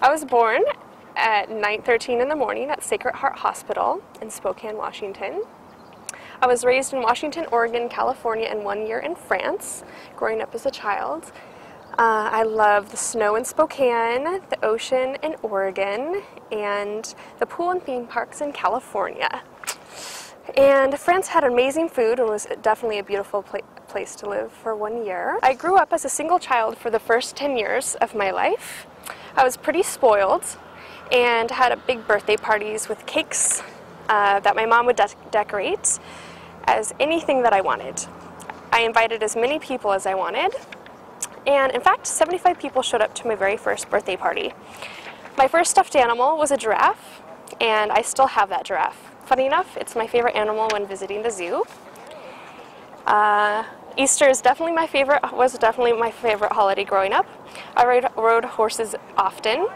I was born at 9:13 in the morning at Sacred Heart Hospital in Spokane, Washington. I was raised in Washington, Oregon, California, and 1 year in France, growing up as a child. I love the snow in Spokane, the ocean in Oregon, and the pool and theme parks in California. And France had amazing food and was definitely a beautiful place to live for 1 year. I grew up as a single child for the first 10 years of my life. I was pretty spoiled and had big birthday parties with cakes that my mom would decorate as anything that I wanted. I invited as many people as I wanted, and in fact 75 people showed up to my very first birthday party. My first stuffed animal was a giraffe, and I still have that giraffe. Funny enough, it's my favorite animal when visiting the zoo. Easter is was definitely my favorite holiday growing up. I rode horses often,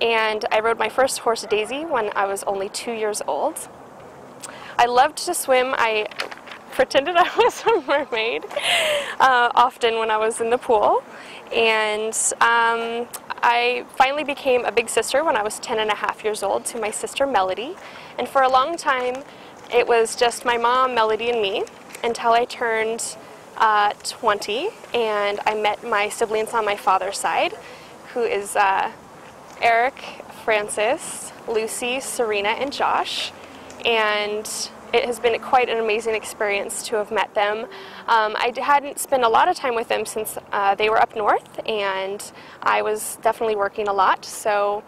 and I rode my first horse, Daisy, when I was only 2 years old. I loved to swim. I pretended I was a mermaid often when I was in the pool, and I finally became a big sister when I was 10.5 years old to my sister Melody, and for a long time it was just my mom, Melody, and me until I turned 20 and I met my siblings on my father's side, who is Eric, Francis, Lucy, Serena, and Josh, and it has been quite an amazing experience to have met them. I hadn't spent a lot of time with them since they were up north, and I was definitely working a lot, so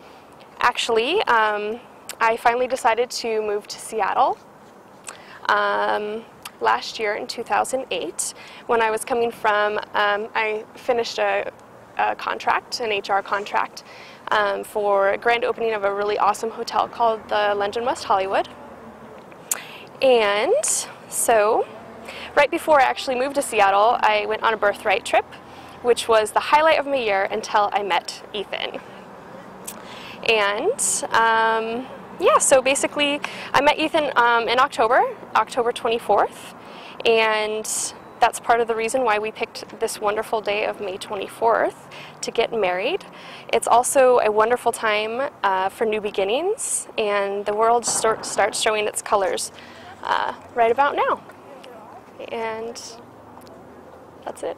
actually I finally decided to move to Seattle last year in 2008 when I was coming from, I finished a contract, an HR contract, for a grand opening of a really awesome hotel called the Legend West Hollywood. And so right before I actually moved to Seattle, I went on a birthright trip, which was the highlight of my year until I met Ethan. And yeah, so basically I met Ethan in October 24th, and that's part of the reason why we picked this wonderful day of May 24th to get married. It's also a wonderful time for new beginnings, and the world starts showing its colors right about now. And that's it.